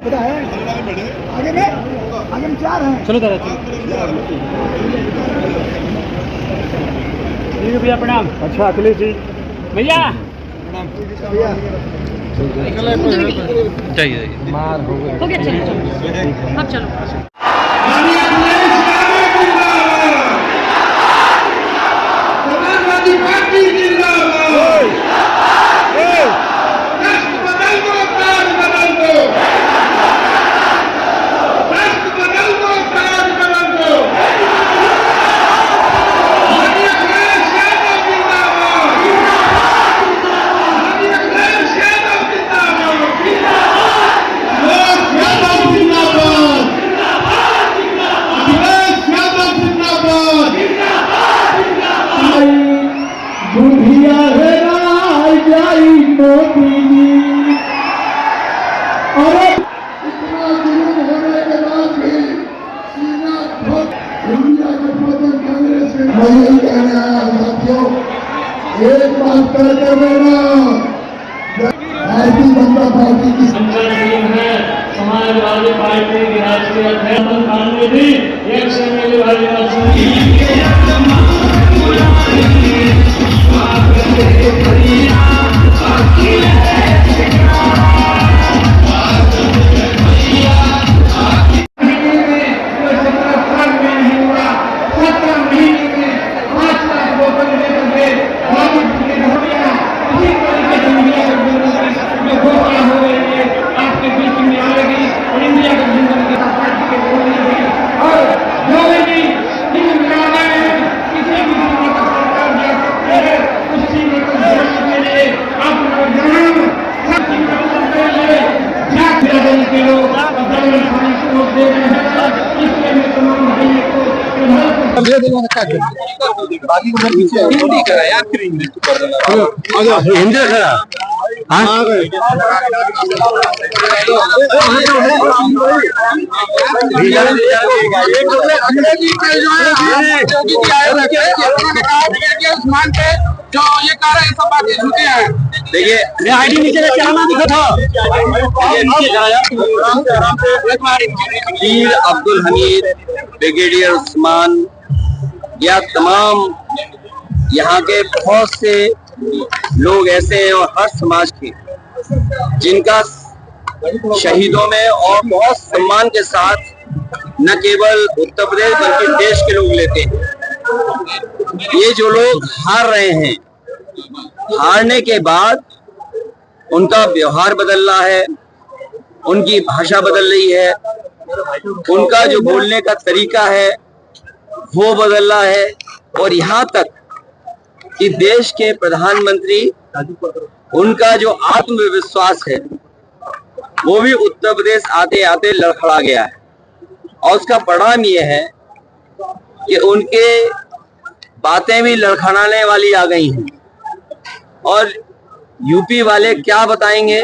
आगे में 4 हैं। चलो दादा ठीक है भैया प्रणाम। अच्छा अखिलेश जी भैया चाहिए मार हो गया। चलो अब चलो। एक बात कहते रहना, भारतीय जनता पार्टी की है। समाजवादी पार्टी की राष्ट्रीय अध्यक्ष भी एक से मेरे हिंदी खड़ा जो ये कह रहे हैं सब बातें झूठी हैं। देखिए मैं आईडी नीचे लेके आना दिखा था वीर अब्दुल हमीद, ब्रिगेडियर उस्मान, या तमाम यहाँ के बहुत से लोग ऐसे हैं और हर समाज के जिनका शहीदों में और बहुत सम्मान के साथ न केवल उत्तर प्रदेश बल्कि देश के लोग लेते हैं। ये जो लोग हार रहे हैं, हारने के बाद उनका व्यवहार बदल रहा है, उनकी भाषा बदल रही है, उनका जो बोलने का तरीका है वो बदल रहा है, और यहाँ तक कि देश के प्रधानमंत्री उनका जो आत्मविश्वास है वो भी उत्तर प्रदेश आते आते लड़खड़ा गया है। और उसका परिणाम ये है कि उनके बातें भी लड़खड़ाने वाली आ गई हैं। और यूपी वाले क्या बताएंगे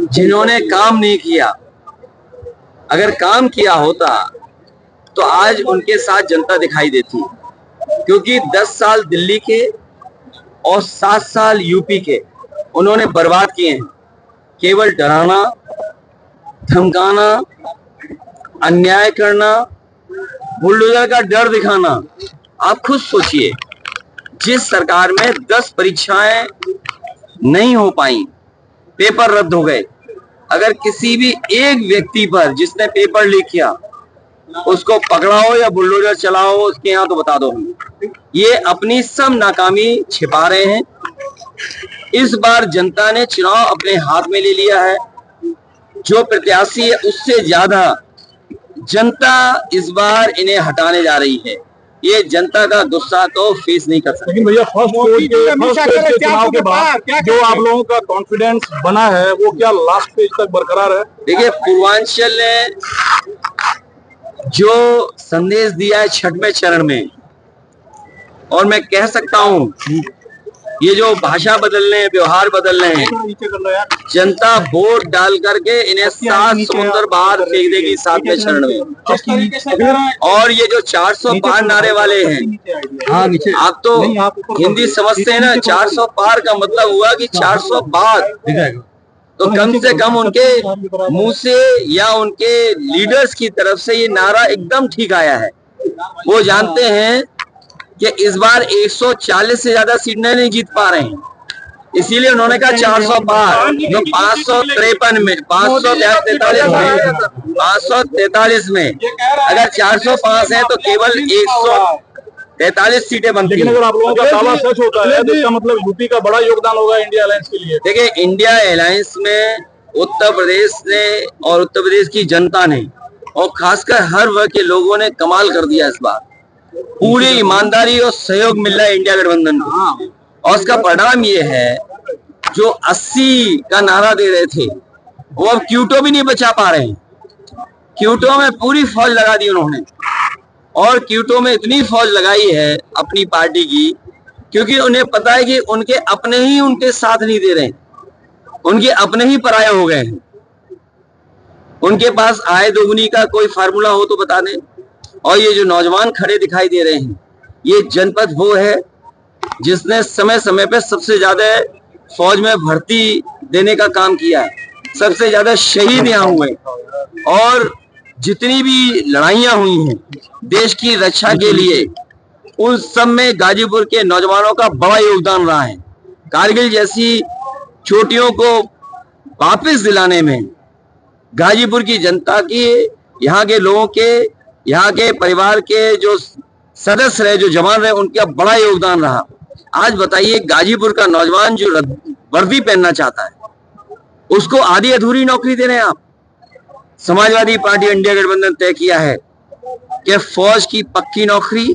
जिन्होंने काम नहीं किया। अगर काम किया होता तो आज उनके साथ जनता दिखाई देती, क्योंकि 10 साल दिल्ली के और 7 साल यूपी के उन्होंने बर्बाद किए हैं। केवल डराना, धमकाना, अन्याय करना, बुलडोजर का डर दिखाना। आप खुद सोचिए, जिस सरकार में 10 परीक्षाएं नहीं हो पाई, पेपर रद्द हो गए, अगर किसी भी एक व्यक्ति पर जिसने पेपर लीक किया उसको पकड़ाओ या बुलडोजर चलाओ उसके यहाँ, तो बता दो ये अपनी सब नाकामी छिपा रहे हैं। इस बार जनता ने चुनाव अपने हाथ में ले लिया है। जो प्रत्याशी है उससे ज्यादा जनता इस बार इन्हें हटाने जा रही है। ये जनता का गुस्सा तो फेस नहीं कर सकते। लेकिन भैया फर्स्ट फेज के चुनाव के बाद जो आप लोगों का कॉन्फिडेंस बना है वो क्या लास्ट फेज तक बरकरार है? देखिए, पूर्वांचल ने जो संदेश दिया है 6वें चरण में, और मैं कह सकता हूं ये जो भाषा बदल रहे हैं, व्यवहार बदल रहे हैं, जनता वोट डाल करके इन्हें 7 समुद्र बाहर फेंक देगी 7वें चरण में। और ये जो 400 पार नारे वाले हैं, आप तो हिंदी समझते हैं ना, 400 पार का मतलब हुआ कि 400 बार, तो कम से कम उनके मुंह से या उनके लीडर्स की तरफ से ये नारा एकदम ठीक आया है। वो जानते हैं कि इस बार 140 से ज्यादा सीट नहीं जीत पा रहे हैं, इसीलिए उन्होंने कहा 400 पार। तो 553 में 543 में अगर 405 है तो केवल 143 सीटें बनती हैं। लेकिन अगर आप लोगों का दावा सच होता है तो इसका मतलब यूपी का बड़ा योगदान होगा इंडिया अलायंस के लिए। देखिए, इंडिया अलायंस में उत्तर प्रदेश ने और उत्तर प्रदेश की जनता ने और खासकर हर वर्ग के लोगों ने कमाल कर दिया इस बार। पूरी ईमानदारी और सहयोग मिल रहा है इंडिया गठबंधन को, और उसका परिणाम ये है जो 80 का नारा दे रहे थे वो अब क्यूटो भी नहीं बचा पा रहे हैं। क्यूटो में पूरी फौज लगा दी उन्होंने, और क्यूटो में इतनी फौज लगाई है अपनी पार्टी की, क्योंकि उन्हें पता है कि उनके अपने ही उनके साथ नहीं दे रहे हैं, उनके अपने ही पराये हो गए हैं। उनके पास आय दोगुनी का कोई फार्मूला हो तो बता दें। और ये जो नौजवान खड़े दिखाई दे रहे हैं, ये जनपद वो है जिसने समय समय पे सबसे ज्यादा फौज में भर्ती देने का काम किया है, सबसे ज्यादा शहीद यहाँ हुए, और जितनी भी लड़ाइयां हुई हैं देश की रक्षा के लिए, उन सब में गाजीपुर के नौजवानों का बड़ा योगदान रहा है। कारगिल जैसी चोटियों को वापस दिलाने में गाजीपुर की जनता की, यहाँ के लोगों के, यहाँ के परिवार के जो सदस्य रहे, जो जवान रहे, उनका बड़ा योगदान रहा। आज बताइए, गाजीपुर का नौजवान जो वर्दी पहनना चाहता है उसको आधी अधूरी नौकरी दे रहे हैं आप। समाजवादी पार्टी इंडिया गठबंधन तय किया है कि फौज की पक्की नौकरी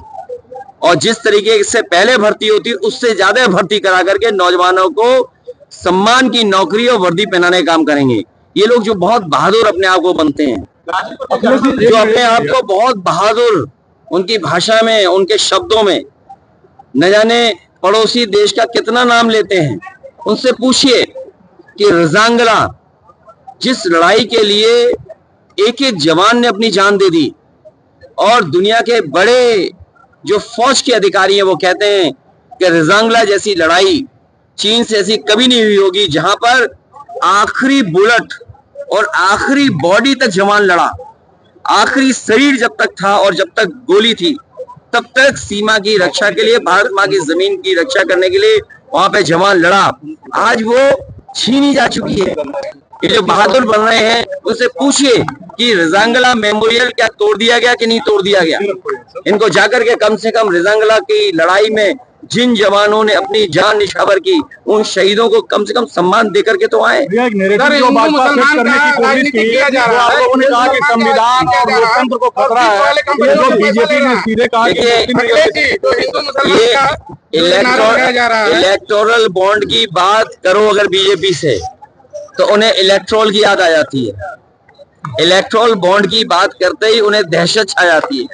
और जिस तरीके से पहले भर्ती होती है उससे ज्यादा भर्ती करा करके नौजवानों को सम्मान की नौकरी और वर्दी पहनाने का काम करेंगे। ये लोग जो बहुत बहादुर अपने आप को बनते हैं, जो अपने आप को बहुत बहादुर, उनकी भाषा में, उनके शब्दों में न जाने पड़ोसी देश का कितना नाम लेते हैं, उनसे पूछिए कि रजांगला जिस लड़ाई के लिए एक एक जवान ने अपनी जान दे दी, और दुनिया के बड़े जो फौज के अधिकारी हैं वो कहते हैं कि रजांगला जैसी लड़ाई चीन से ऐसी कभी नहीं हुई होगी, जहां पर आखिरी बुलेट और आखिरी बॉडी तक जवान लड़ा, आखिरी शरीर जब तक था और जब तक गोली थी तब तक सीमा की रक्षा के लिए, भारत माँ की जमीन की रक्षा करने के लिए वहां पे जवान लड़ा। आज वो छीनी जा चुकी है। ये जो बहादुर बन रहे हैं उनसे पूछिए कि रजांगला मेमोरियल क्या तोड़ दिया गया कि नहीं तोड़ दिया गया। इनको जाकर के कम से कम रजांगला की लड़ाई में जिन जवानों ने अपनी जान निछावर की, उन शहीदों को कम से कम सम्मान देकर के तो आए। इलेक्टोरल बॉन्ड की बात करो अगर बीजेपी से तो उन्हें इलेक्ट्रोल की याद आ जाती है। इलेक्ट्रोल बॉन्ड की बात करते ही उन्हें दहशत छा जाती है,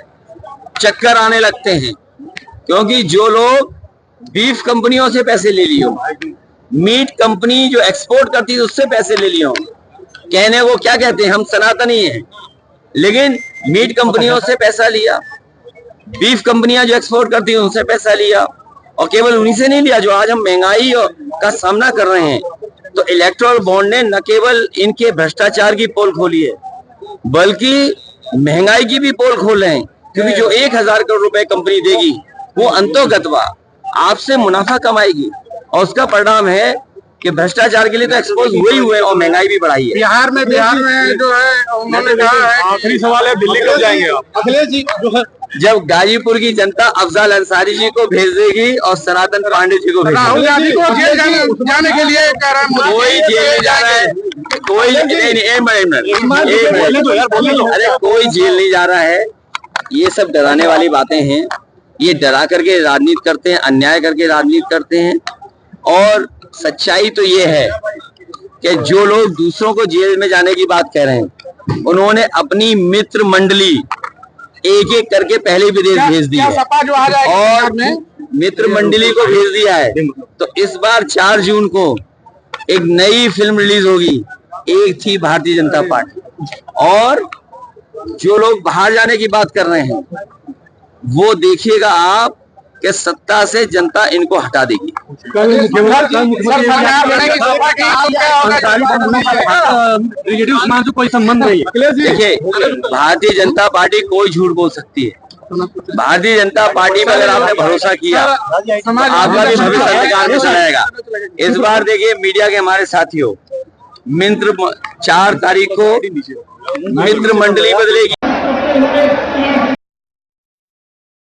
चक्कर आने लगते हैं, क्योंकि जो लोग बीफ कंपनियों से पैसे ले लियो, मीट कंपनी जो एक्सपोर्ट करती है उससे पैसे ले लियो, कहने वो क्या कहते हैं, हम सनातनी हैं, लेकिन मीट कंपनियों से पैसा लिया, बीफ कंपनियां जो एक्सपोर्ट करती हैं उनसे पैसा लिया, और केवल उन्हीं से नहीं लिया जो आज हम महंगाई का सामना कर रहे हैं। तो इलेक्ट्रोल बॉन्ड ने न केवल इनके भ्रष्टाचार की पोल खोली है, बल्कि महंगाई की भी पोल खोल रहे हैं, क्योंकि जो 1000 करोड़ रुपए कंपनी देगी वो अंतोगतवा आपसे मुनाफा कमाएगी, और उसका परिणाम है कि भ्रष्टाचार के लिए तो एक्सपोज हुए ही हुए और महंगाई भी बढ़ाई है। बिहार में जो है उन्होंने कहा है, आखिरी सवाल है, दिल्ली कब जाएंगे आप? अखिलेश जी जो है, जब गाजीपुर की जनता अफजल अंसारी जी को भेज देगी और सनातन पांडे जी को भेज राहुल गांधी को जेल जाने के लिए कह रहा है। कोई जेल नहीं जा रहा है, कोई अरे कोई जेल नहीं जा रहा है। ये सब डराने वाली बातें हैं, ये डरा करके राजनीति करते हैं, अन्याय करके राजनीति करते हैं। और सच्चाई तो ये है कि जो लोग दूसरों को जेल में जाने की बात कह रहे हैं, उन्होंने अपनी मित्र मंडली एक एक करके पहले विदेश भेज दी है और मित्र मंडली को भेज दिया है। तो इस बार 4 जून को एक नई फिल्म रिलीज होगी, एक थी भारतीय जनता पार्टी, और जो लोग बाहर जाने की बात कर रहे हैं वो देखिएगा आप कि सत्ता से जनता इनको हटा देगी। कोई संबंध नहीं है। देखिए, भारतीय जनता पार्टी कोई झूठ बोल सकती है। भारतीय जनता पार्टी पर अगर आपने भरोसा किया तो आपका भी भविष्य अंधकार में चलाएगा। इस बार देखिए, मीडिया के हमारे साथियों, मित्र 4 तारीख को मित्र मंडली बदलेगी।